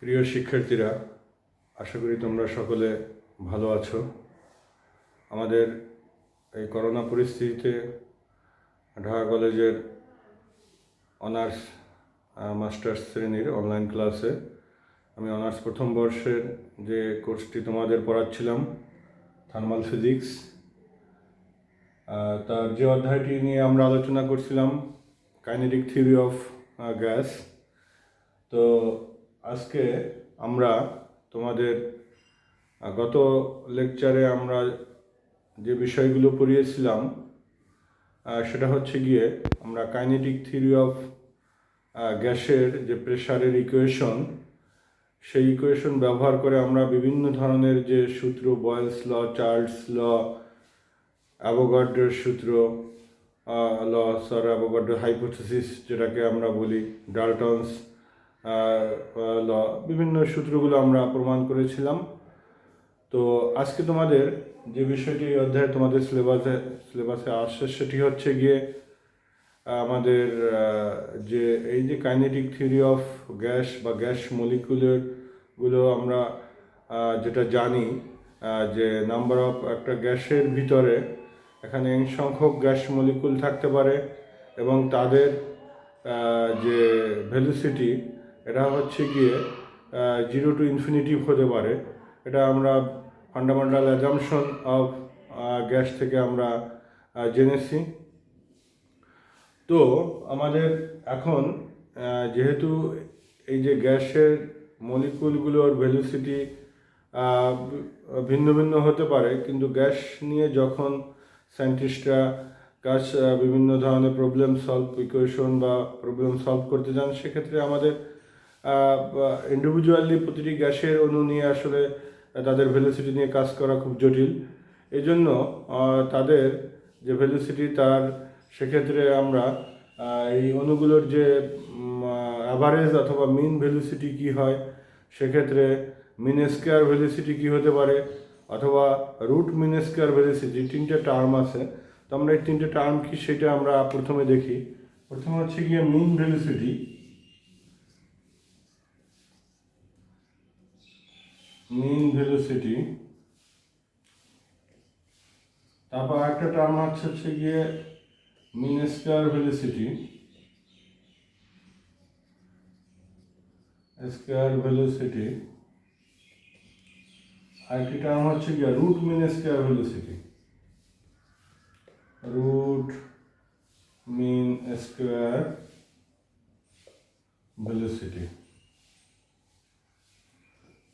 প্রিয় শিক্ষার্থীরা, আশা করি তোমরা সকলে ভালো আছো। আমাদের এই করোনা পরিস্থিতিতে ঢাকা কলেজের অনার্স মাস্টার্স শ্রেণীর অনলাইন ক্লাসে আমি অনার্স প্রথম বর্ষের যে কোর্সটি তোমাদের পড়াচ্ছিলাম, থার্মাল ফিজিক্স, তার যে অধ্যায়টি নিয়ে আমরা আলোচনা করছিলাম, কাইনেটিক থিওরি অফ গ্যাস। তো আজকে আমরা তোমাদের গত লেকচারে আমরা যে বিষয়গুলো পড়িয়েছিলাম সেটা হচ্ছে গিয়ে আমরা কাইনেটিক থিওরি অফ গ্যাসের যে প্রেশারের ইকুয়েশন, সেই ইকুয়েশন ব্যবহার করে আমরা বিভিন্ন ধরনের যে সূত্র, বয়েলস ল, চার্লস ল, অ্যাভোগাড্রোর সূত্র, অ্যাভোগাড্রো হাইপোথিসিস যেটাকে আমরা বলি, ডাল্টনস ল, বিভিন্ন সূত্রগুলো আমরা প্রমাণ করেছিলাম। তো আজকে তোমাদের যে বিষয়টি এই অধ্যায়ে তোমাদের সিলেবাসে আসছে সেটি হচ্ছে গিয়ে আমাদের যে এই যে কাইনেটিক থিওরি অফ গ্যাস বা গ্যাস মলিকুলগুলো আমরা যেটা জানি যে নাম্বার অফ একটা গ্যাসের ভিতরে এখানে n সংখ্যক গ্যাস মলিকুল থাকতে পারে এবং তাদের যে ভেলোসিটি এটা হচ্ছে গিয়ে 0 to ইনফিনিটিভ হতে পারে। এটা আমরা ফান্ডামেন্টাল অ্যাজাম্পশন অফ গ্যাস থেকে আমরা জেনেছি। তো আমাদের এখন যেহেতু এই যে গ্যাসের মলিকুলগুলোর ভেলোসিটি ভিন্ন ভিন্ন হতে পারে, কিন্তু গ্যাস নিয়ে যখন সায়েন্টিস্টরা বিভিন্ন ধরনের প্রবলেম সলভ ইকুয়েশন বা প্রবলেম সলভ করতে যান, সেক্ষেত্রে আমাদের ইন্ডিভিজুয়ালি প্রতিটি গ্যাসের অণু নিয়ে আসলে তাদের ভেলোসিটি নিয়ে কাজ করা খুব জটিল। এই জন্য তাদের যে ভেলোসিটি তার সেক্ষেত্রে আমরা এই অণুগুলোর যে অ্যাভারেজ অথবা মিন ভেলোসিটি কী হয়, সেক্ষেত্রে মিন স্কোয়ার ভেলোসিটি কী হতে পারে, অথবা রুট মিন স্কোয়ার ভেলোসিটি, তিনটে টার্ম আছে। তো আমরা এই তিনটে টার্ম কি সেটা আমরা প্রথমে দেখি। প্রথমে হচ্ছে গিয়ে মিন ভেলোসিটি। মিন ভেলোসিটি, তারপর একটা টার্ম হচ্ছে গিয়ে মিন স্কোয়ার ভেলোসিটি, আরেকটি টার্ম হচ্ছে গিয়ে root mean square velocity, root mean square velocity.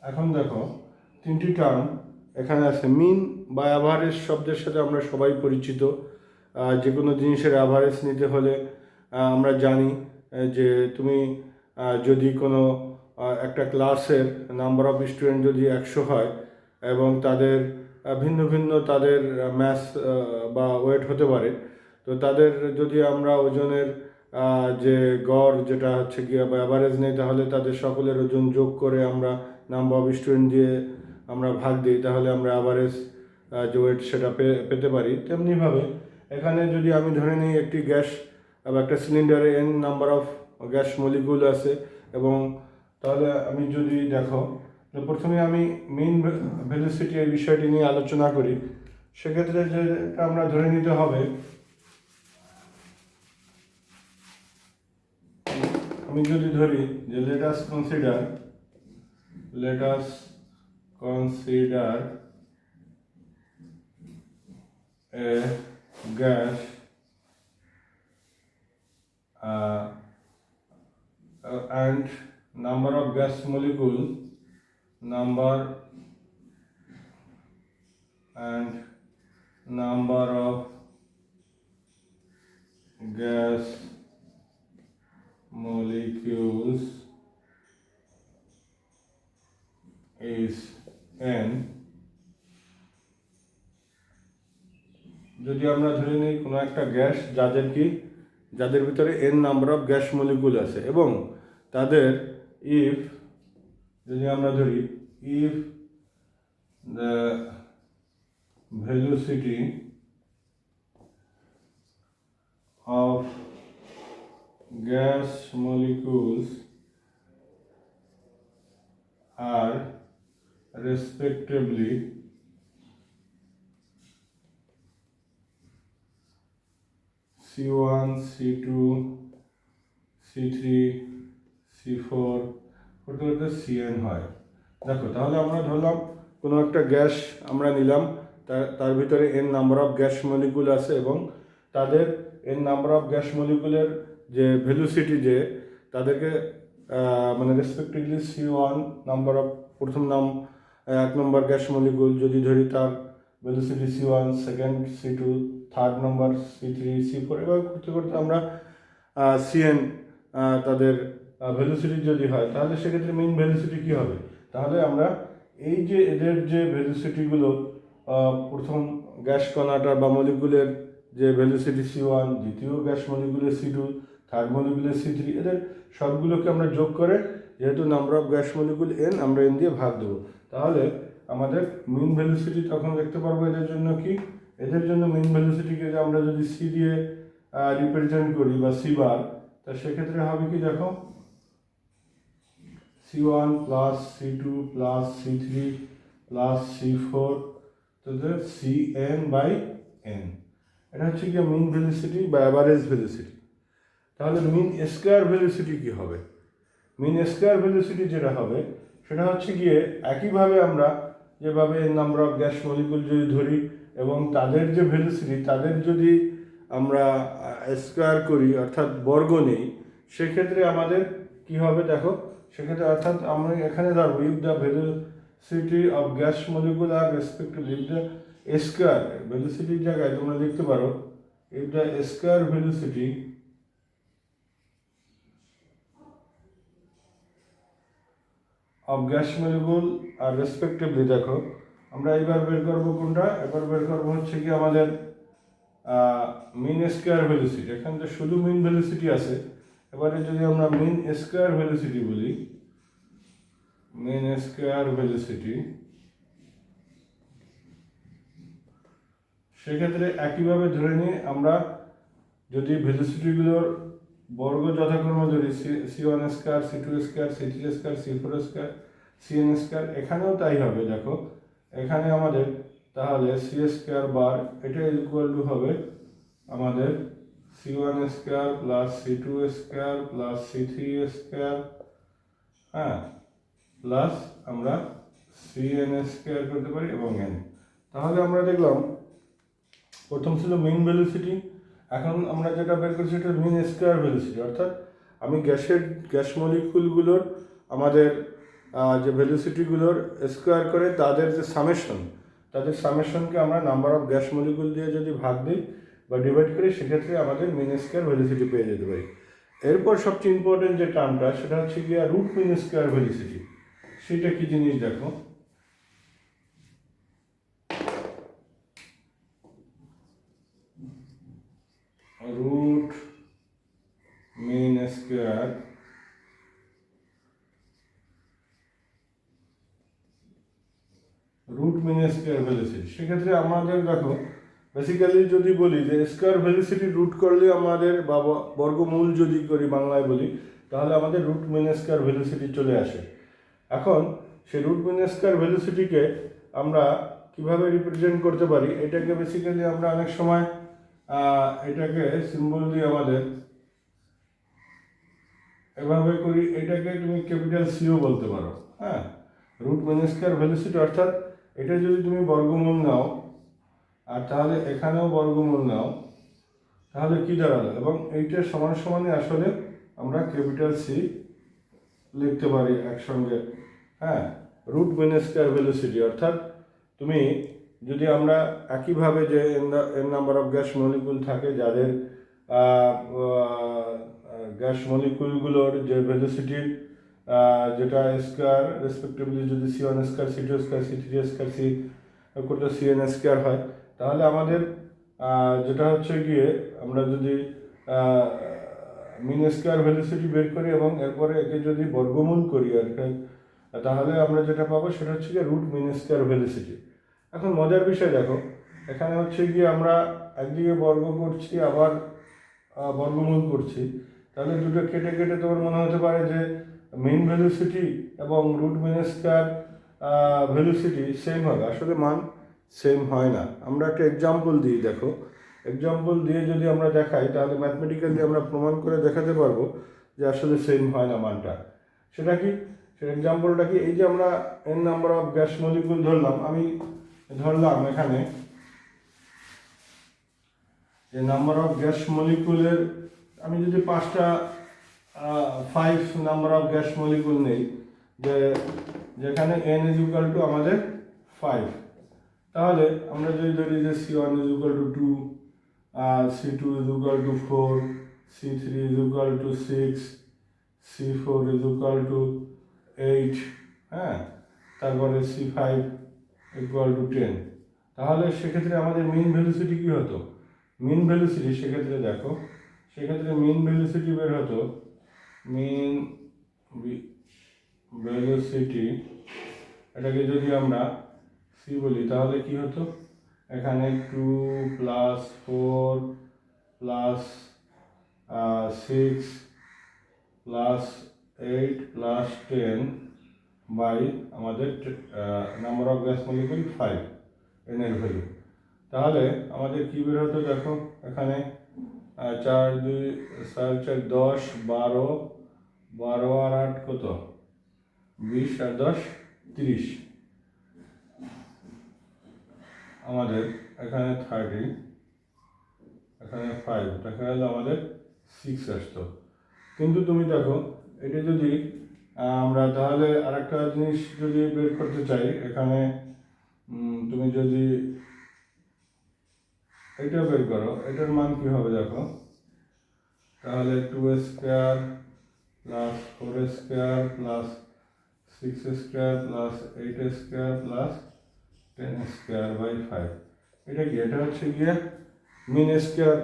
এখন দেখো তিনটি টার্ম এখানে আছে। মিন বা অ্যাভারেজ শব্দের সাথে আমরা সবাই পরিচিত। যে কোনো জিনিসের অ্যাভারেজ নিতে হলে আমরা জানি যে তুমি যদি কোনো একটা ক্লাসের নাম্বার অফ স্টুডেন্ট যদি 100 হয় এবং তাদের ভিন্ন ভিন্ন তাদের ম্যাথস বা ওয়েট হতে পারে, তো তাদের যদি আমরা ওজনের যে গড় যেটা হচ্ছে গিয়ে বা অ্যাভারেজ নেই, তাহলে তাদের সকলের ওজন যোগ করে আমরা নাম্বার অফ স্টুডেন্ট দিয়ে আমরা ভাগ দিই, তাহলে আমরা অ্যাভারেজ যে ওয়েট সেটা পেতে পারি। তেমনিভাবে এখানে যদি আমি ধরে নিই একটি গ্যাস বা একটা সিলিন্ডারে n number of gas molecule আছে, এবং তাহলে আমি যদি দেখো, প্রথমে আমি মেইন ভেলোসিটি এই বিষয়টি নিয়ে আলোচনা করি। সেক্ষেত্রে যেটা আমরা ধরে নিতে হবে, আমি যদি ধরি যে let us consider a gas and number of gas molecule, number of gas molecules is n। যদি আমরা ধরে নিই কোনো একটা গ্যাস যাদের ভিতরে n number of gas molecule আছে, এবং তাদের যদি আমরা ধরি if the velocity of gas molecules are respectively C1, C2, C3, C4 করতে করতে Cn হয়। দেখো তাহলে আমরা ধরলাম কোনো একটা গ্যাস আমরা নিলাম, তার ভিতরে n number of gas molecule আছে এবং তাদের n নাম্বার অফ গ্যাস মলিকুলের যে ভেলোসিটি যে তাদেরকে মানে রেসপেক্টিভলি C1 নাম্বার অফ প্রথম নাম 1 নম্বর গ্যাস মলিকুল যদি ধরি তার velocity C1, second C2, third number C3, C4 এভাবে করতে করতে আমরা Cn তাদের ভেলোসিটি যদি হয় তাহলে সেক্ষেত্রে মেইন ভেলোসিটি কী হবে? তাহলে আমরা এই যে এদের যে ভেলোসিটিগুলো প্রথম গ্যাস কণাটার বা মলিকুলের যে ভেলোসিটি C1, দ্বিতীয় গ্যাস মলিকুলের C2, থার্ড মলিকুলের C3, এদের সবগুলোকে আমরা যোগ করে যেহেতু number of gas molecule n আমরা n দিয়ে ভাগ দেবো, তাহলে আমাদের মেইন ভেলোসিটি তখন দেখতে পারবো এদের জন্য কি, এদের জন্য মেইন ভেলোসিটিকে আমরা যদি c দিয়ে রিপ্রেজেন্ট করি বা c বার, তা সেক্ষেত্রে হবে কি দেখো C1 plus C2 plus C3 plus C4 তো Cn বাই n, এটা হচ্ছে কি মেইন ভেলোসিটি বা অ্যাভারেজ ভেলোসিটি। তাহলে মিন স্কয়ার ভেলোসিটি কি হবে? মিন স্কয়ার ভেলোসিটি যেটা হবে সেটা হচ্ছে গিয়ে একইভাবে আমরা যেভাবে নাম্বার অফ গ্যাস মলিকুল যদি ধরি এবং তাদের যে ভেলোসিটি তাদের যদি আমরা স্কয়ার করি অর্থাৎ বর্গ নেই, সেক্ষেত্রে আমাদের কি হবে দেখো, সেক্ষেত্রে অর্থাৎ আমরা এখানে ধরবো if the velocity of gas molecule are respectively if the square ভেলোসিটির জায়গায় তোমরা লিখতে পারো if the square velocity of gas molecule are respectively, দেখো আমরা এবার বের করবো কোনটা, এবার বের করবো হচ্ছে কি আমাদের মিন স্কয়ার ভেলোসিটি। এখানে তো শুধু মিন ভেলোসিটি আছে, এবারে যদি আমরা মিন স্কয়ার ভেলোসিটি বলি, মিন স্কয়ার ভেলোসিটি, সেক্ষেত্রে একইভাবে ধরে নিয়ে আমরা যদি ভেলোসিটিগুলোর বর্গ যথাক্রমে ধরি C1 square, C2 square, C3 square, C4 square, Cn square, এখানেও তাই হবে। দেখো এখানে আমাদের তাহলে C স্কয়ার বার এটা ইকুয়াল টু হবে আমাদের C1 square plus C2 square plus C3 square, হ্যাঁ, প্লাস আমরা Cn স্কয়ার করতে পারি এবং n। তাহলে আমরা দেখলাম প্রথম ছিল মেইন ভেলোসিটি, এখন আমরা যেটা বের করছি সেটা মিন স্কয়ার ভেলোসিটি, অর্থাৎ আমি গ্যাস মলিকুলগুলোর আমাদের যে ভেলোসিটিগুলোর স্কোয়ার করে তাদের যে সামেশন, তাদের সামেশনকে আমরা নাম্বার অফ গ্যাস মলিকুল দিয়ে যদি ভাগ দিই বা ডিভাইড করি, সেক্ষেত্রে আমাদের মিন স্কয়ার ভেলোসিটি পেয়ে যেতে পারি। এরপর সবচেয়ে ইম্পর্টেন্ট যে টার্মটা সেটা হচ্ছে গিয়ে রুট মিন স্কয়ার ভেলোসিটি। সেটা কি জিনিস দেখো, root mean square root mean square velocity. সেক্ষেত্রে আমাদের দেখো বেসিক্যালি যদি বলি যে স্কয়ার ভেলোসিটি রুট করলে আমাদের বা বর্গমূল যদি করি বাংলায় বলি, তাহলে আমাদের রুট মিন স্কয়ার ভেলোসিটি চলে আসে। এখন সেই রুট মিন স্কয়ার ভেলোসিটিকে আমরা কিভাবে রিপ্রেজেন্ট করতে পারি, এটাকে বেসিক্যালি আমরা অনেক সময় এটাকে সিম্বল দিয়ে আমাদের এভাবে করি, এটাকে তুমি ক্যাপিটাল সিও বলতে পারো, হ্যাঁ, রুট মিন স্কয়ার ভেলোসিটি। অর্থাৎ এটা যদি তুমি বর্গমূল নাও আর তাহলে এখানেও বর্গমূল নাও, তাহলে কি দাঁড়ালো, এবং এইটা সমান সমানই আসলে আমরা ক্যাপিটাল সি লিখতে পারি একসঙ্গে, হ্যাঁ, রুট মিন স্কয়ার ভেলোসিটি। অর্থাৎ তুমি যদি আমরা একইভাবে যে N number of gas molecule থাকে যাদের গ্যাস মলিকুলগুলোর যে ভেলোসিটির যেটা স্কয়ার রেসপেক্টিভলি যদি C1 square, C2 square, C3 square, C করতে Cn স্কয়ার হয়, তাহলে আমাদের যেটা হচ্ছে গিয়ে আমরা যদি মিন স্কয়ার ভেলোসিটি বের করি এবং এরপরে একে যদি বর্গমূল করি আর তাহলে আমরা যেটা পাবো সেটা হচ্ছে গিয়ে রুট মিন স্কয়ার ভেলোসিটি। এখন মজার বিষয় দেখো, এখানে হচ্ছে গিয়ে আমরা একদিকে বর্গ করছি আবার বর্গমূল করছি, তাহলে দুটো কেটে কেটে তোমার মনে হতে পারে যে মিন ভেলোসিটি এবং root mean square velocity same হবে? আসলে মান সেম হয় না। আমরা একটা এক্সাম্পল দিই, দেখো এক্সাম্পল দিয়ে যদি আমরা দেখাই তাহলে ম্যাথমেটিক্যালি আমরা প্রমাণ করে দেখাতে পারবো যে আসলে সেম হয় না মানটা। সেটা কি? সে এক্সাম্পলটা কি? এই যে আমরা n number of gas molecule ধরলাম, আমি ধরলাম এখানে যে নাম্বার অফ গ্যাস মলিকুলের আমি যদি 5 নাম্বার অফ গ্যাস মলিকুল নেই, যে যেখানে n ইজ ইকুয়াল টু আমাদের 5, তাহলে আমরা যদি ধরি যে C1 is equal to 2, C2 is equal to 4, C3 is equal to 6, C4 is equal to 8, হ্যাঁ, তারপরে C5 ইকুয়াল টু 10, তাহলে সেক্ষেত্রে আমাদের মিন ভেলোসিটি কী হতো? মিন ভেলোসিটি সেক্ষেত্রে দেখো, সেক্ষেত্রে মিন ভেলোসিটি বের হতো, মিন ভেলোসিটি এটাকে যদি আমরা সি বলি তাহলে কি হতো? এখানে 2 plus 4 plus 6 plus 8 plus 10 by আমাদের number of gas molecule 5, N এর ভ্যালু। তাহলে আমাদের কী বের হতো? দেখো এখানে 4 2 4 4 10 12 12 আর 8 কত? 20 আর 10 30, আমাদের এখানে 30, এখানে 5, দেখা গেল আমাদের 6 আসতো। কিন্তু তুমি দেখো এটা যদি আমরা তাহলে আরেকটা জিনিস যদি বের করতে চাই, এখানে তুমি যদি এটা বের করো, এটার মান কী হবে দেখো, তাহলে 2 square plus 4 square plus 6 square plus 8 square plus 10 square by 5, এটা কি? এটা হচ্ছে গিয়ে মিন স্কোয়ার,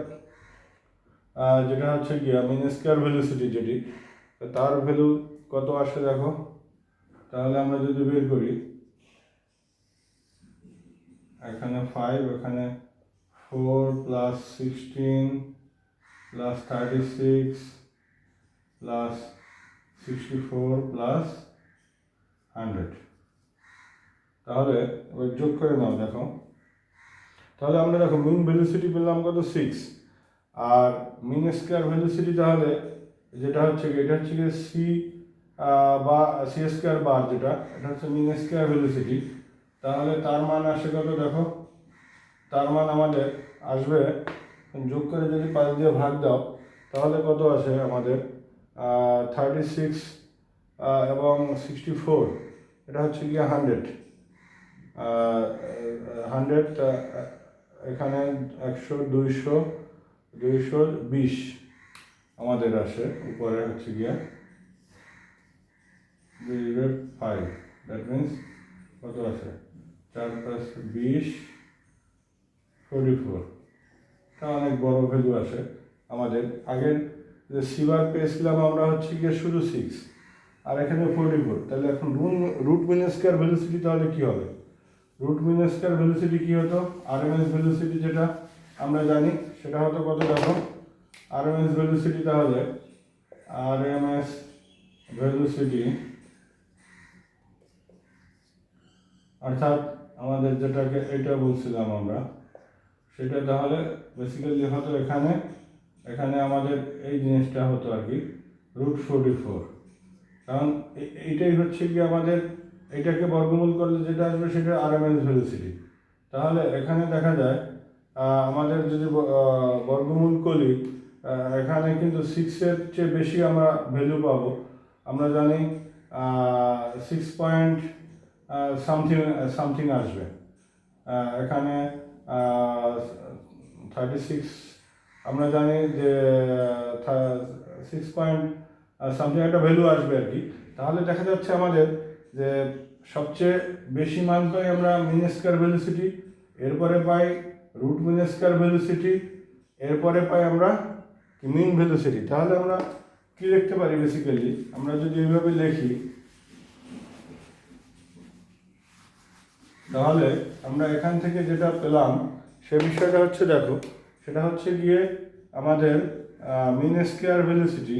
যেটা হচ্ছে গিয়ে মিন স্কোয়ার ভেলোসিটি যেটি, তার ভ্যালু কত আসে দেখো। তাহলে আমরা যদি বের করি, এখানে 5, এখানে 4 প্লাস 16 প্লাস 36 প্লাস 64 প্লাস 100, তাহলে এবার যোগ করে নাও দেখো। তাহলে আমরা দেখো মিন ভেলোসিটি পেলাম কত? 6, আর মিন স্কোয়ার ভেলোসিটি তাহলে যেটা হচ্ছে এটা হচ্ছে গিয়ে সি বা সি স্কোয়ার বার, যেটা এটা হচ্ছে মিন স্কোয়ার ভেলোসিটি, তাহলে তার মান আসে কত দেখো? তার মান আমাদের আসবে, যোগ করে যদি 5 দিয়ে ভাগ দাও তাহলে কত আসে আমাদের? 36 এবং 64, এটা হচ্ছে গিয়ে 100, এখানে 100 200 220 আমাদের আসে, উপরে হচ্ছে গিয়ে 5, দ্যাট মিনস কত আসে? 4 + 20 44, তা অনেক বড় ভ্যালু আসে আমাদের। আগের যে সিবার পেয়েছিলাম আমরা হচ্ছে গিয়ে শুধু 6, আর এখানে 44, তাহলে এখন রুট মিন স্কয়ার ভেলোসিটি তাহলে কী হবে? রুট মিন স্কয়ার ভেলোসিটি কী হতো? আরএমএস ভেলোসিটি যেটা আমরা জানি সেটা হতো কত দেখো? আরএমএস ভেলোসিটি, তাহলে আরএমএস ভেলোসিটি অর্থাৎ আমাদের যেটাকে এটা বলছিলাম আমরা, সেটা তাহলে বেসিক্যালি হতো এখানে এখানে আমাদের এই জিনিসটা হতো আর কি √44, কারণ এইটাই হচ্ছে কি আমাদের, এইটাকে বর্গমূল করলে যেটা আসবে সেটা আরএমএস ভেলোসিটি। তাহলে এখানে দেখা যায় আমাদের যদি বর্গমূল করি, এখানে কিন্তু 6-এর চেয়ে বেশি আমরা ভ্যালু পাবো। আমরা জানি 6 পয়েন্ট সামথিং আসবে, এখানে 36 আমরা জানি যে 6 পয়েন্ট সামথিং একটা ভ্যালু আসবে আর কি। তাহলে দেখা যাচ্ছে আমাদের যে সবচেয়ে বেশি মান পাই আমরা মিন স্কয়ার ভেলোসিটি, এরপরে পাই রুট মিন স্কয়ার ভেলোসিটি, এরপরে পাই আমরা মিন ভেলোসিটি। তাহলে আমরা কি লিখতে পারি? বেসিক্যালি আমরা যদি এইভাবে লিখি তাহলে আমরা এখান থেকে যেটা পেলাম সে বিষয়টা হচ্ছে দেখো, সেটা হচ্ছে গিয়ে আমাদের mean square velocity,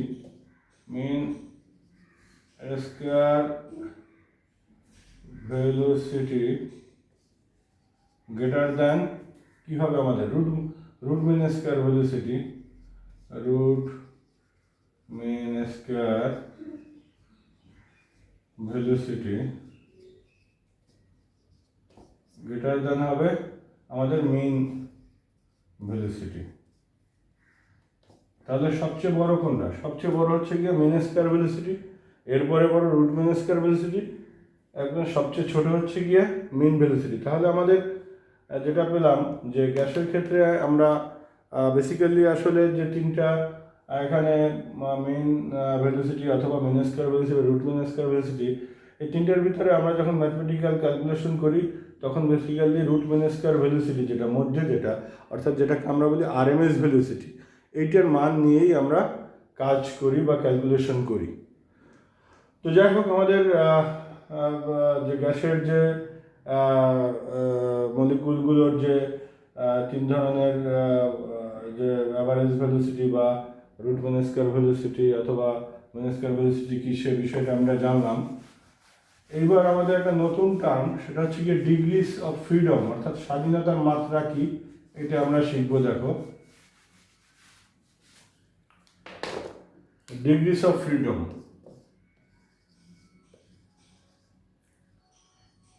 mean square velocity greater than কি হবে আমাদের root mean square velocity, root mean square velocity greater than হবে আমাদের মিন ভেলোসিটি। তাহলে সবচেয়ে বড় কোনটা? সবচেয়ে বড় হচ্ছে গিয়ে মিন স্কয়ার ভেলোসিটি, এরপরে বড় রুট মিন স্কয়ার ভেলোসিটি, একদম সবচেয়ে ছোট হচ্ছে গিয়ে মিন ভেলোসিটি। তাহলে আমাদের যেটা পেলাম যে গ্যাসের ক্ষেত্রে আমরা বেসিক্যালি আসলে যে তিনটা এখানে মেন ভেলোসিটি অথবা mean square velocity, root mean square velocity, এই তিনটার ভিতরে আমরা যখন ম্যাথমেটিক্যাল ক্যালকুলেশন করি তখন basically root mean square velocity যেটা মধ্যে যেটা অর্থাৎ যেটাকে আমরা বলি আরএমএস ভেলোসিটি, এইটার মান নিয়েই আমরা কাজ করি বা ক্যালকুলেশন করি। তো যাই হোক, আমাদের যে গ্যাসের যে মলিকুলগুলোর যে তিন ধরনের যে অ্যাভারেজ ভেলোসিটি বা রুট মিন স্কয়ার ভেলোসিটি অথবা মিন স্কয়ার ভেলোসিটি কি সে বিষয়টা আমরা জানলাম। এইবার আমাদের একটা নতুন টার্ম, সেটা হচ্ছে গিয়ে ডিগ্রিস অফ ফ্রিডম অর্থাৎ স্বাধীনতার মাত্রা কি, এটা আমরা শিখবো। দেখো, degrees of freedom,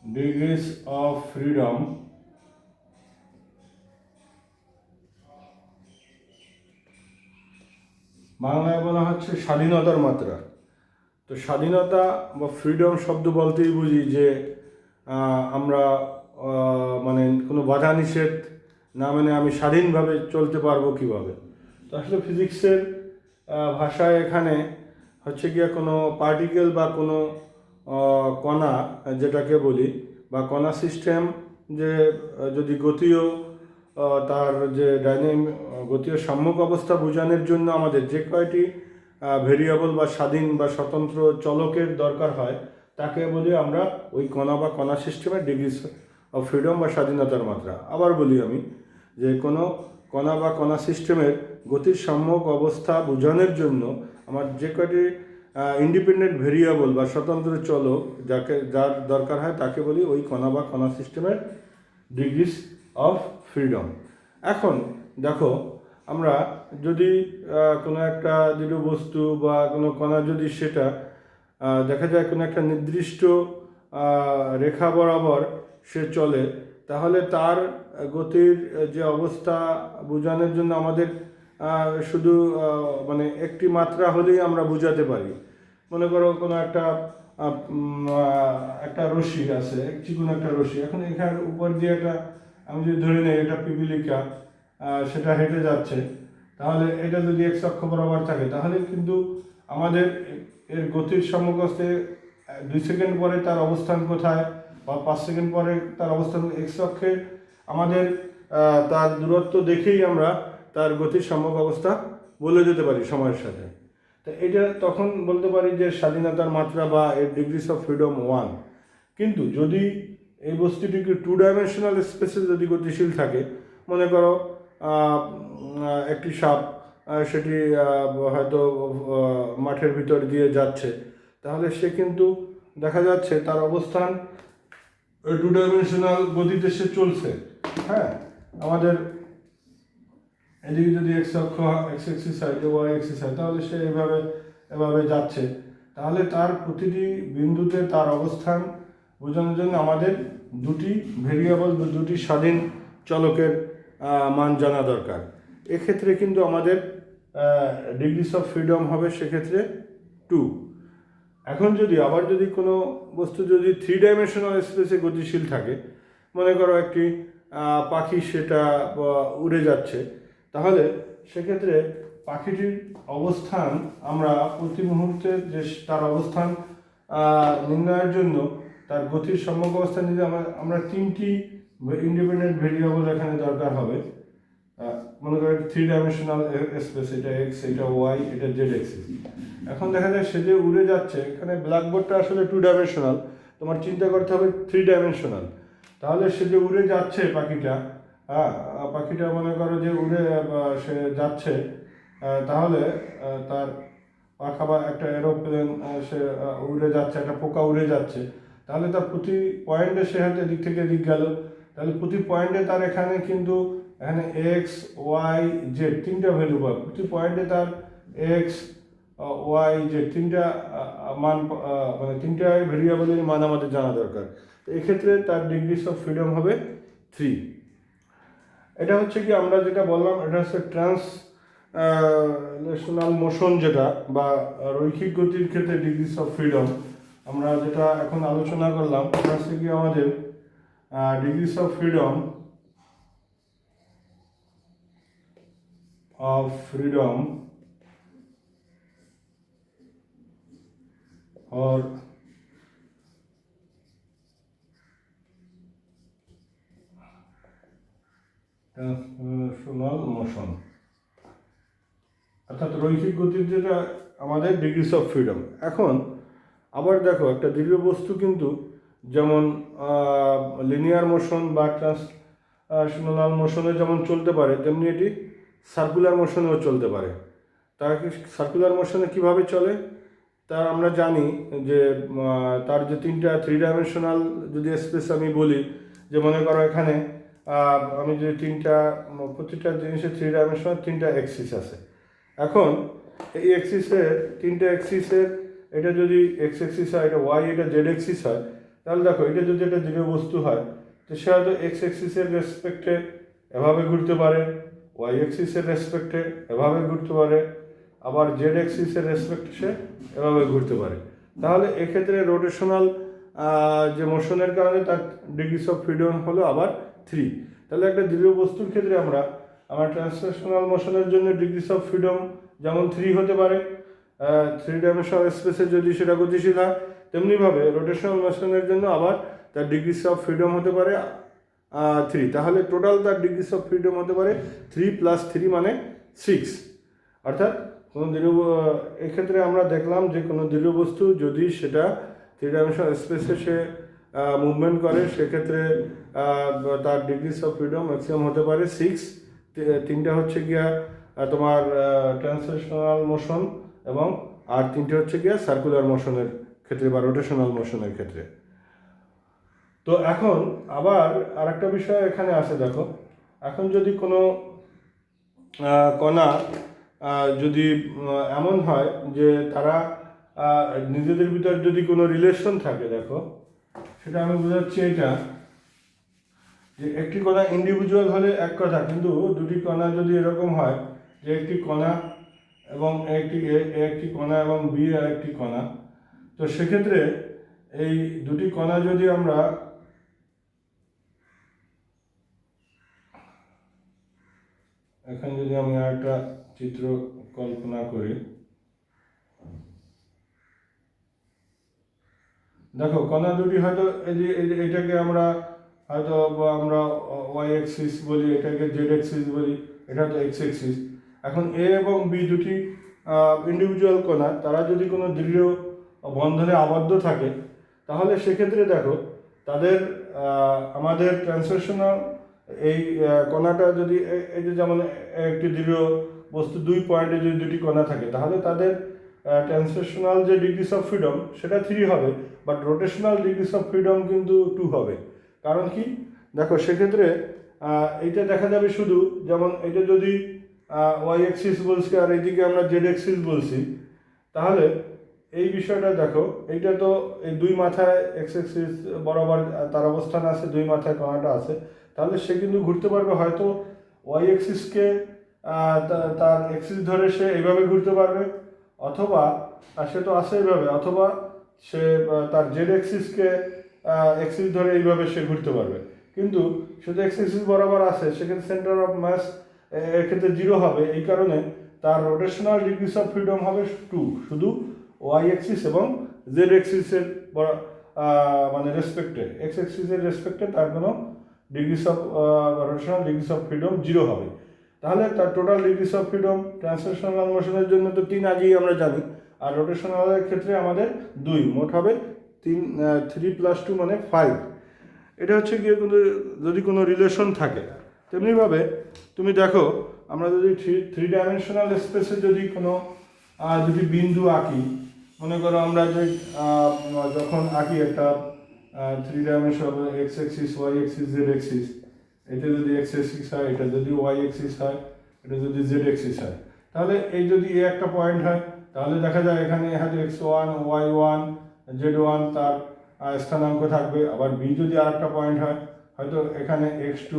degrees of freedom বাংলায় বলা হচ্ছে স্বাধীনতার মাত্রা। তো স্বাধীনতা বা ফ্রিডম শব্দ বলতেই বুঝি যে আমরা মানে কোনো বাধা নিষেধ না মেনে আমি স্বাধীনভাবে চলতে পারবো কীভাবে। তো আসলে ফিজিক্সের ভাষায় এখানে হচ্ছে গিয়ে কোনো পার্টিকেল বা কোনো কণা যেটাকে বলি বা কণা সিস্টেম, যে যদি গতীয় তার যে গতীয় সম্মুখ অবস্থা বোঝানোর জন্য আমাদের যে কয়টি ভেরিয়েবল বা স্বাধীন বা স্বতন্ত্র চলকের দরকার হয় তাকে বলি আমরা ওই কণা বা কণা সিস্টেমের ডিগ্রিস অফ ফ্রিডম বা স্বাধীনতার মাত্রা। আবার বলি আমি যে কোনো কণা বা কণা সিস্টেমের গতির সম্মুখ অবস্থা বোঝানোর জন্য আমার যে কয়টি ইন্ডিপেন্ডেন্ট ভেরিয়েবল বা স্বতন্ত্র চলক যার দরকার হয় তাকে বলি ওই কণা বা কণা সিস্টেমের ডিগ্রিস অফ ফ্রিডম। এখন দেখো, আমরা যদি কোনো একটা দৃঢ় বস্তু বা কোনো কণা যদি সেটা দেখা যায় কোনো একটা নির্দিষ্ট রেখা বরাবর সে চলে, তাহলে তার গতির যে অবস্থা বোঝানোর জন্য আমাদের শুধু মানে একটি মাত্রা হলেই আমরা বোঝাতে পারি। মনে করো কোনো একটা রশ্মি আছে, চিকন একটা রশ্মি, এখন এখানের উপর দিয়ে একটা আমি যদি ধরে নিই এটা পিপিলিকা, সেটা হেঁটে যাচ্ছে, তাহলে এটা যদি এক্স অক্ষ বরাবর থাকে তাহলে কিন্তু আমাদের এর গতির সম্মুখস্থে 2 সেকেন্ড পরে তার অবস্থান কোথায় বা 5 সেকেন্ড পরে তার অবস্থান এক্স অক্ষে, আমাদের তার দূরত্ব দেখেই আমরা তার গতির সম্মুখ অবস্থা বলে যেতে পারি সময়ের সাথে। তো এটা তখন বলতে পারি যে স্বাধীনতার মাত্রা বা এর ডিগ্রিস অফ ফ্রিডম 1। কিন্তু যদি এই বস্তুটিকে 2 ডাইমেনশনাল স্পেসে যদি গতিশীল থাকে, মনে করো একটি সাপ সেটি হয়তো মাঠের ভিতর দিয়ে যাচ্ছে, তাহলে সে কিন্তু দেখা যাচ্ছে তার অবস্থান 2 ডাইমেনশনাল গতিতে সে চলছে। হ্যাঁ, আমাদের এদিকে যদি এক্স অ্যাক্সিস হয়, ওয়াই অ্যাক্সিস হয়, তাহলে সে এভাবে যাচ্ছে। তাহলে তার প্রতিটি বিন্দুতে তার অবস্থান বোঝানোর জন্য আমাদের দুটি ভেরিয়েবল বা দুটি স্বাধীন চলকের মান জানা দরকার। এক্ষেত্রে কিন্তু আমাদের ডিগ্রিস অফ ফ্রিডম হবে সেক্ষেত্রে 2। এখন যদি কোনো বস্তু যদি 3 ডাইমেনশনাল স্পেসে গতিশীল থাকে, মনে করো একটি পাখি সেটা উড়ে যাচ্ছে, তাহলে সেক্ষেত্রে পাখিটির অবস্থান আমরা প্রতি মুহূর্তে যে তার অবস্থান নির্ণয়ের জন্য তার গতির সম্মুখ অবস্থান নিতে আমরা 3টি ইন্ডিপেন্ডেন্ট ভেরিয়েবল এখানে দরকার হবে। মনে করো 3 ডাইমেনশনাল স্পেস, এটা এক্স, এটা ওয়াই, এটা জেড এক্সিস। এখন দেখা যায় সে যে উড়ে যাচ্ছে, এখানে ব্ল্যাকবোর্ডটা আসলে 2 ডাইমেনশনাল, তোমার চিন্তা করতে হবে 3 ডাইমেনশনাল। তাহলে সে যে উড়ে যাচ্ছে পাখিটা মনে করো যে উড়ে সে যাচ্ছে, তাহলে তার অথবা একটা এরোপ্লেন সে উড়ে যাচ্ছে, একটা পোকা উড়ে যাচ্ছে, তাহলে তার প্রতি পয়েন্টে সে হয়তো এদিক থেকে এদিক গেল, তাহলে প্রতি পয়েন্টে তার এখানে কিন্তু এখানে এক্স ওয়াই জেড তিনটা ভ্যালু পাবে, প্রতি পয়েন্টে তার এক্স ওয়াই জেড তিনটা মান, মানে তিনটা ভেরিয়েবলের মান আমাদের জানা দরকার। তো এক্ষেত্রে তার ডিগ্রিস অফ ফ্রিডম হবে 3। এটা হচ্ছে কি আমরা যেটা বললাম, এটা হচ্ছে ট্রান্সলেশনাল মোশন, যেটা বা রৈখিক গতির ক্ষেত্রে ডিগ্রিস অফ ফ্রিডম আমরা যেটা এখন আলোচনা করলাম, এটা হচ্ছে কি আমাদের degrees of freedom or translational motion, অর্থাৎ রৈখিক গতির যেটা আমাদের ডিগ্রিস অফ ফ্রিডম। এখন আবার দেখো, একটা দৃঢ় বস্তু কিন্তু যেমন লিনিয়ার মোশন বা ট্রান্সলেশনাল মোশনে যেমন চলতে পারে, তেমনি এটি সার্কুলার মোশনেও চলতে পারে। তার সার্কুলার মোশনে কিভাবে চলে তা আমরা জানি যে তার যে তিনটা 3 ডাইমেনশনাল যদি স্পেস আমি বলি, যে মনে করো এখানে আমি যে প্রতিটা জিনিসের 3 ডাইমেনশনাল 3টা অ্যাক্সিস আছে। এখন এই তিনটে অ্যাক্সিসের এটা যদি এক্স অ্যাক্সিস হয়, এটা ওয়াই, এটা জেড অ্যাক্সিস হয়, তাহলে দেখো এটা যদি একটা দৃঢ় বস্তু হয়, তো সে হয়তো এক্স অ্যাক্সিসের রেসপেক্টে এভাবে ঘুরতে পারে, ওয়াই অ্যাক্সিসের রেসপেক্টে এভাবে ঘুরতে পারে, আবার জেড অ্যাক্সিসের রেসপেক্টে সে এভাবে ঘুরতে পারে। তাহলে এক্ষেত্রে রোটেশনাল যে মোশনের কারণে তার ডিগ্রিস অফ ফ্রিডম হলো আবার 3। তাহলে একটা দৃঢ় বস্তুর ক্ষেত্রে আমার ট্রান্সলেশনাল মোশনের জন্য ডিগ্রিস অফ ফ্রিডম যেমন 3 হতে পারে, 3 ডাইমেনশনাল স্পেসে যদি সেটা গতিশীল হয়, তেমনিভাবে রোটেশনাল মোশনের জন্য আবার তার ডিগ্রিস অফ ফ্রিডম হতে পারে 3। তাহলে টোটাল তার ডিগ্রিস অফ ফ্রিডম হতে পারে 3 + 3 মানে 6। অর্থাৎ কোনো এক্ষেত্রে আমরা দেখলাম যে কোনো দৃঢ় বস্তু যদি সেটা 3 ডাইমেনশনাল স্পেসে সে মুভমেন্ট করে, সেক্ষেত্রে তার ডিগ্রিস অফ ফ্রিডম ম্যাক্সিমাম হতে পারে 6। তিনটা হচ্ছে গিয়া তোমার ট্রান্সলেশনাল মোশন, এবং আর তিনটে হচ্ছে গিয়া সার্কুলার মোশনের ক্ষেত্রে বা রোটেশনাল মোশনের ক্ষেত্রে। তো এখন আবার আরেকটা বিষয় এখানে আছে, দেখো এখন যদি কোনো কণা যদি এমন হয় যে তারা নিজেদের ভিতর যদি কোনো রিলেশন থাকে, দেখো সেটা আমি বোঝাচ্ছি এটা, যে একটি কণা ইন্ডিভিজুয়াল হলে এক কথা, কিন্তু দুটি কণা যদি এরকম হয় যে একটি কণা এবং একটি কণা এবং বি আর একটি কণা, তো সেক্ষেত্রে এই দুটি কণা যদি আমরা এখন যদি আমি আরেকটা চিত্র কল্পনা করি, দেখো কণা দুটি হয়তো এটাকে আমরা হয়তো ওয়াই অ্যাক্সিস বলি, এটাকে জেড অ্যাক্সিস বলি, এটা তো এক্স অ্যাক্সিস। এখন এ এবং বি দুটি ইন্ডিভিজুয়াল কণা, তারা যদি কোনো দৃঢ় বন্ধনে আবদ্ধ থাকে, তাহলে সেক্ষেত্রে দেখো তাদের আমাদের ট্রান্সলেশনাল এই কণাটা যদি এই যে যেমন একটি দৃঢ় বস্তু 2 পয়েন্টে যদি দুটি কণা থাকে, তাহলে তাদের ট্রান্সলেশনাল যে ডিগ্রিস অফ ফ্রিডম সেটা 3 হবে, but rotational degrees of freedom কিন্তু 2 হবে। কারণ কি, দেখো সেক্ষেত্রে এইটা দেখা যাবে শুধু, যেমন এটা যদি ওয়াই অ্যাক্সিস বলছি আর এইদিকে আমরা জেড অ্যাক্সিস বলছি, তাহলে এই বিষয়টা দেখো, এইটা তো এই দুই মাথায় এক্স অ্যাক্সিস বরাবর তার অবস্থান আছে, দুই মাথায় কণাটা আছে, তাহলে সে কিন্তু ঘুরতে পারবে হয়তো ওয়াই অ্যাক্সিসকে তার অ্যাক্সিস ধরে সে এইভাবে ঘুরতে পারবে, অথবা সে তো আসে এইভাবে, অথবা সে তার জেড অ্যাক্সিসকে অ্যাক্সিস ধরে এইভাবে সে ঘুরতে পারবে। কিন্তু সে তো এক্স অ্যাক্সিস বরাবর আছে, সেক্ষেত্রে সেন্টার অফ মাস এক্ষেত্রে 0 হবে, এই কারণে তার রোটেশনাল ডিগ্রিস অফ ফ্রিডম হবে 2, শুধু ওয়াই অ্যাক্সিস এবং জেড অ্যাক্সিসের মানে রেসপেক্টে, এক্স অ্যাক্সিসের রেসপেক্টে তার কোনো degrees of rotational degrees of freedom 0 হবে। তাহলে তার total degrees of freedom translational মোশনের জন্য তো 3 আগেই আমরা জানি, আর রোটেশনালের ক্ষেত্রে আমাদের 2, মোট হবে 3 + 2 মানে 5। এটা হচ্ছে গিয়ে যদি কোনো রিলেশন থাকে। তেমনিভাবে তুমি দেখো, আমরা যদি 3 ডাইমেনশনাল স্পেসে যদি কোনো দুটি বিন্দু আঁকি, মনে করো আমরা যে যখন আঁকি একটা 3 dimension X axis, Y axis, Z axis, এটা যদি এক্স এক্সিস হয়, এটা যদি ওয়াই এক্সিস হয়, এটা যদি জেড এক্সিস হয়, তাহলে এই যদি এ একটা পয়েন্ট হয়, তাহলে দেখা যায় এখানে হয়তো x1, y1, z1 তার স্থানাঙ্ক থাকবে। আবার বি যদি আর একটা পয়েন্ট হয়, হয়তো এখানে x2,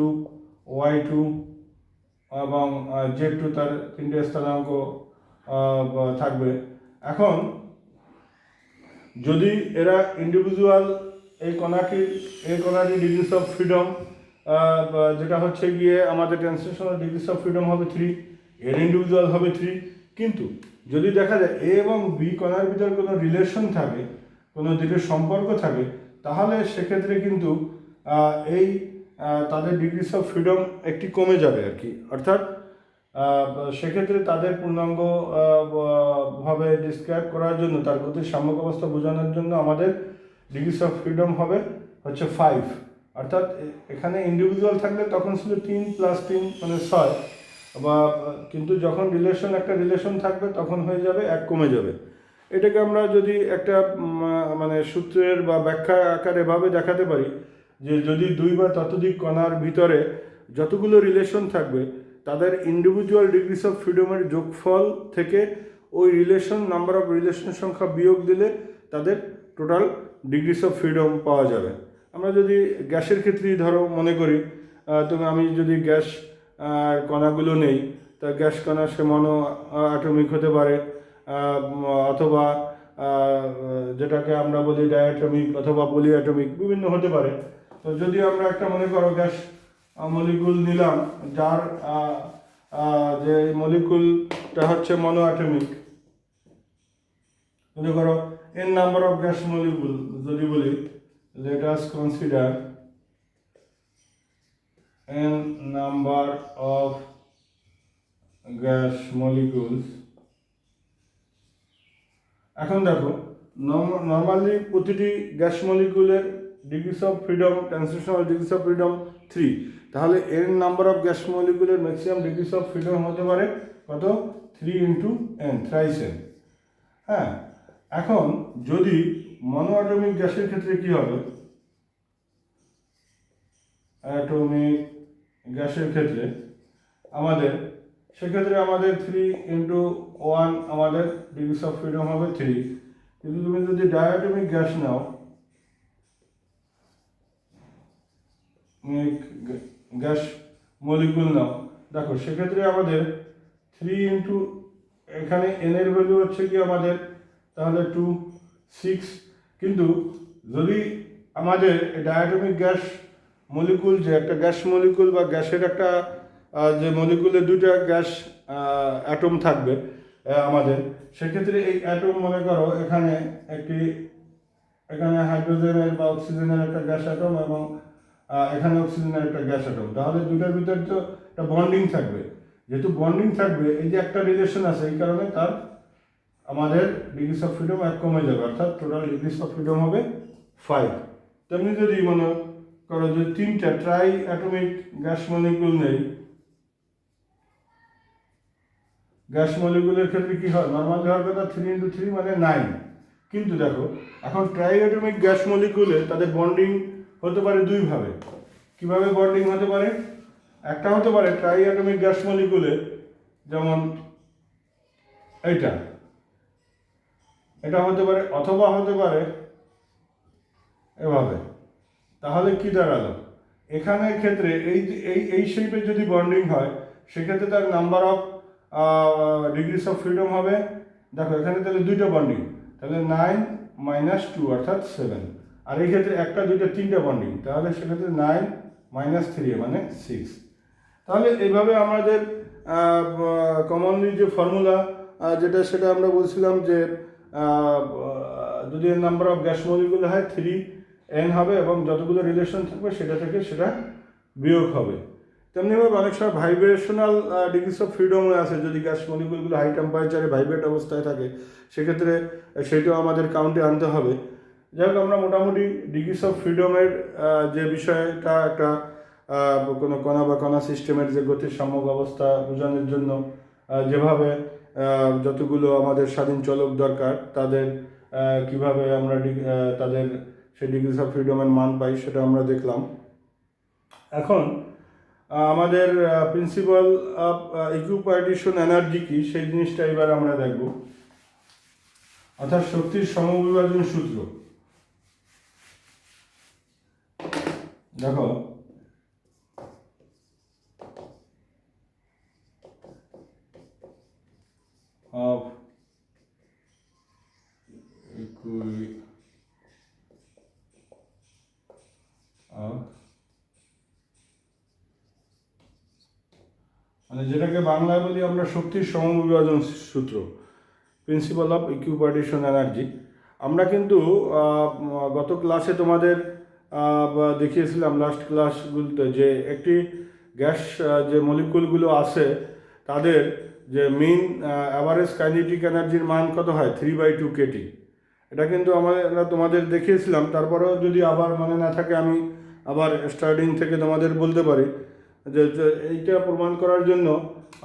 y2 এবং z2 তার তিনটে স্থানাঙ্ক থাকবে। এখন যদি এরা ইন্ডিভিজুয়াল এই কণাটি ডিগ্রিস অফ ফ্রিডম, যেটা হচ্ছে গিয়ে আমাদের ট্রান্সলেশনাল ডিগ্রিস অফ ফ্রিডম হবে 3, এর ইন্ডিভিজুয়াল হবে 3, কিন্তু যদি দেখা যায় এ এবং বি কণার ভিতরে কোনো রিলেশন থাকে, কোনো দিকের সম্পর্ক থাকে, তাহলে সেক্ষেত্রে কিন্তু এই তাদের ডিগ্রিস অফ ফ্রিডম একটি কমে যাবে আর কি। অর্থাৎ সেক্ষেত্রে তাদের পূর্ণাঙ্গ ভাবে ডিসক্রাইব করার জন্য, তার গতির সাম্যক অবস্থা বোঝানোর জন্য আমাদের ডিগ্রিস অফ ফ্রিডম হবে হচ্ছে 5। অর্থাৎ এখানে ইন্ডিভিজুয়াল থাকলে তখন ছিল 3 + 3 মানে 6, বা কিন্তু যখন একটা রিলেশন থাকবে তখন হয়ে যাবে 1, কমে যাবে। এটাকে আমরা যদি একটা মানে সূত্রের বা ব্যাখ্যা আকারে এভাবে দেখাতে পারি যে যদি 2 বা ততোধিক কণার ভিতরে যতগুলো রিলেশন থাকবে, তাদের ইন্ডিভিজুয়াল ডিগ্রিস অফ ফ্রিডমের যোগফল থেকে ওই নাম্বার অফ রিলেশন সংখ্যা বিয়োগ দিলে তাদের টোটাল ডিগ্রিস অফ ফ্রিডম পাওয়া যাবে। আমরা যদি গ্যাসের ক্ষেত্রেই ধরো মনে করি, আমি যদি গ্যাস কণাগুলো নেই, তা গ্যাস কণা সে মনো অ্যাটমিক হতে পারে, অথবা যেটাকে আমরা বলি ডায়াটমিক অথবা পলি অ্যাটমিক, বিভিন্ন হতে পারে। তো যদি আমরা একটা মনে করো গ্যাস মলিকুল নিলাম, যার যে মলিকুলটা হচ্ছে মনো অ্যাটমিক, মনে করো n number of gas molecule যদি বলি, let us consider n number of gas molecules। এখন দেখো নর্মালি প্রতিটি গ্যাস মলিকুলের degrees of freedom, translational degrees of freedom 3, তাহলে n নাম্বার অফ গ্যাস মলিকুলের ম্যাক্সিমাম ডিগ্রিস অফ ফ্রিডম হতে পারে কত? 3 × n, thrice n। হ্যাঁ, এখন যদি মনো অ্যাটমিক গ্যাসের ক্ষেত্রে কি হবে? অ্যাটমিক গ্যাসের ক্ষেত্রে সেক্ষেত্রে আমাদের 3 × 1 আমাদের ডিগ্রিস অফ ফ্রিডম হবে 3। কিন্তু তুমি যদি ডায়াটমিক গ্যাস নাও, গ্যাস মলিকুল নাও, দেখো সেক্ষেত্রে আমাদের 3 × এখানে n এর ভ্যালু হচ্ছে কি আমাদের তাহলে 2, 6। কিন্তু যদি আমাদের ডায়াটমিক গ্যাস মলিকুল, যে একটা গ্যাস মলিকুল বা গ্যাসের একটা যে মলিকুলের দুইটা গ্যাস অ্যাটম থাকবে আমাদের, সেক্ষেত্রে এই অ্যাটম মনে করো এখানে হাইড্রোজেনের বা অক্সিজেনের একটা গ্যাস অ্যাটম এবং এখানে অক্সিজেনের একটা গ্যাস অ্যাটম, তাহলে দুটার ভিতরে তো একটা বন্ডিং থাকবে। যেহেতু বন্ডিং থাকবে, এই যে একটা রিলেশন আছে, এই কারণে তার আমাদের ডিগ্রিস অফ ফ্রিডম 1 কমে যাবে, অর্থাৎ টোটাল ডিগ্রিস অফ ফ্রিডম হবে 5। তেমনি যদি মনে করো যে 3টা ট্রাই অ্যাটমিক গ্যাস মলিকুল নেই, গ্যাস মলিকুলের ক্ষেত্রে কি হয়? নর্মাল হওয়ার কথা 3 × 3 মানে 9। কিন্তু দেখো এখন ট্রাই অ্যাটমিক গ্যাস মলিকুলে তাদের বন্ডিং হতে পারে দুইভাবে। কিভাবে বন্ডিং হতে পারে? একটা হতে পারে ট্রাই অ্যাটমিক গ্যাস মলিকুলে, যেমন এটা হতে পারে, অথবা হতে পারে এভাবে। তাহলে কি দাঁড়ালো? এখানের ক্ষেত্রে এই শেপে যদি বন্ডিং হয়, সেক্ষেত্রে তার number of degrees of freedom হবে, দেখো এখানে তাহলে দুইটা বন্ডিং, তাহলে 9 - 2 অর্থাৎ 7। আর এই ক্ষেত্রে 1টা 2টা 3টা বন্ডিং, তাহলে সেক্ষেত্রে 9 - 3 মানে 6। তাহলে এইভাবে আমাদের কমনলি যে ফর্মুলা সেটা আমরা বলছিলাম যে যদি নাম্বার অফ গ্যাস মলিকুল হয় 3n হবে, এবং যতগুলো রিলেশন থাকবে সেটা থেকে সেটা বিয়োগ হবে। তেমনিভাবে অনেক সময় ভাইব্রেশনাল ডিগ্রিস অফ ফ্রিডমও আছে। যদি গ্যাস মলিকুলগুলো হাই টেম্পারেচারে ভাইব্রেট অবস্থায় থাকে, সেক্ষেত্রে সেটাও আমাদের কাউন্টে আনতে হবে। যাই হোক, আমরা মোটামুটি ডিগ্রিস অফ ফ্রিডমের যে বিষয়টা একটা কোনো কণা বা কণা সিস্টেমের যে গতির সাম্যক অবস্থা বোঝানোর জন্য যেভাবে যতগুলো আমাদের স্বাধীন চলক দরকার তাদের কিভাবে আমরা তাদের সেই ডিগ্রিস অফ ফ্রিডমের মান পাই সেটা আমরা দেখলাম। এখন আমাদের প্রিন্সিপাল অফ ইকুইপার্টিশন এনার্জি কি সেই জিনিসটা এবার আমরা দেখব, অর্থাৎ শক্তির সমবিভাজন সূত্র। দেখো of মানে যেটাকে বাংলায় বলি আমরা শক্তির সমবিভাজন সূত্র, প্রিন্সিপাল অফ ইকুইপার্টিশন এনার্জি। আমরা কিন্তু গত ক্লাসে তোমাদের দেখিয়েছিলাম লাস্ট ক্লাসগুলোতে যে একটি গ্যাস যে মলিকুলগুলো আছে তাদের যে মেইন অ্যাভারেজ কাইনেটিক এনার্জির মান কত হয় 3/2 কেটি। এটা কিন্তু আমরা তোমাদের দেখিয়েছিলাম। তারপরেও যদি আবার মনে না থাকে আমি আবার স্টার্টিং থেকে তোমাদের বলতে পারি যে এইটা প্রমাণ করার জন্য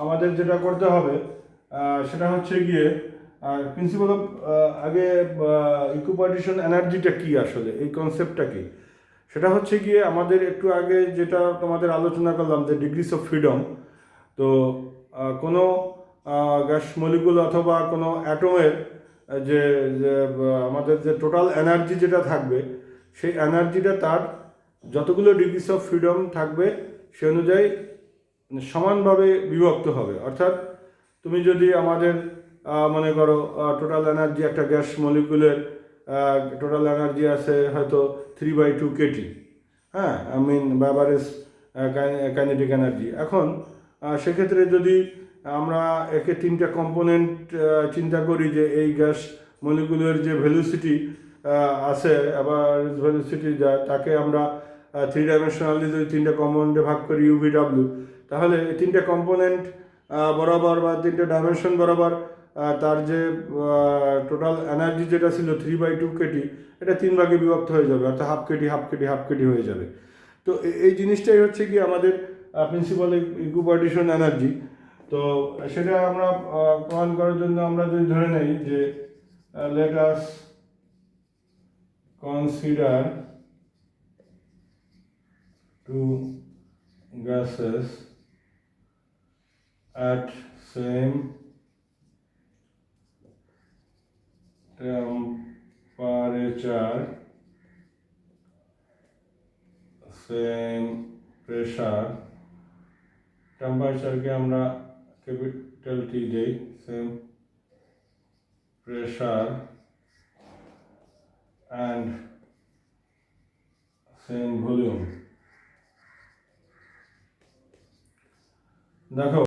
আমাদের যেটা করতে হবে সেটা হচ্ছে গিয়ে প্রিন্সিপাল অফ আগে ইকুইপার্টিশন এনার্জিটা কী, আসলে এই কনসেপ্টটা কী, সেটা হচ্ছে গিয়ে আমাদের একটু আগে যেটা তোমাদের আলোচনা করলাম যে ডিগ্রিস অফ ফ্রিডম। তো কোনো গ্যাস মলিকুল অথবা কোনো অ্যাটমের যে আমাদের যে টোটাল এনার্জি যেটা থাকবে সেই এনার্জিটা তার যতগুলো ডিগ্রিস অফ ফ্রিডম থাকবে সে অনুযায়ী সমানভাবে বিভক্ত হবে। অর্থাৎ তুমি যদি আমাদের মনে করো টোটাল এনার্জি একটা গ্যাস মলিকুলের টোটাল এনার্জি আছে হয়তো 3/2 কেটি, হ্যাঁ, I mean average kinetic energy. এখন সেক্ষেত্রে যদি আমরা একে তিনটা কম্পোনেন্ট চিন্তা করি যে এই গ্যাস মলিকুলের যে ভেলোসিটি আছে অ্যাভারেজ ভেলোসিটি যা তাকে আমরা 3 ডাইমেনশনালি যদি তিনটা কম্পোনেন্টে ভাগ করি UVW, তাহলে এই তিনটা কম্পোনেন্ট বরাবর বা তিনটে ডাইমেনশন বরাবর তার যে টোটাল এনার্জি যেটা ছিল 3/2 কেটি এটা 3 ভাগে বিভক্ত হয়ে যাবে, অর্থাৎ half Katie half Katie half Katie হয়ে যাবে। তো এই জিনিসটাই হচ্ছে কি আমাদের প্রিন্সিপাল ইকুইপার্টিশন এনার্জি। তো সেটা আমরা প্রমাণ করার জন্য আমরা যদি ধরে নেই যে let us consider two gases at same temperature, same pressure, টেম্পারেচারকে আমরা ক্যাপিটাল টি দেই, same pressure and same volume. দেখো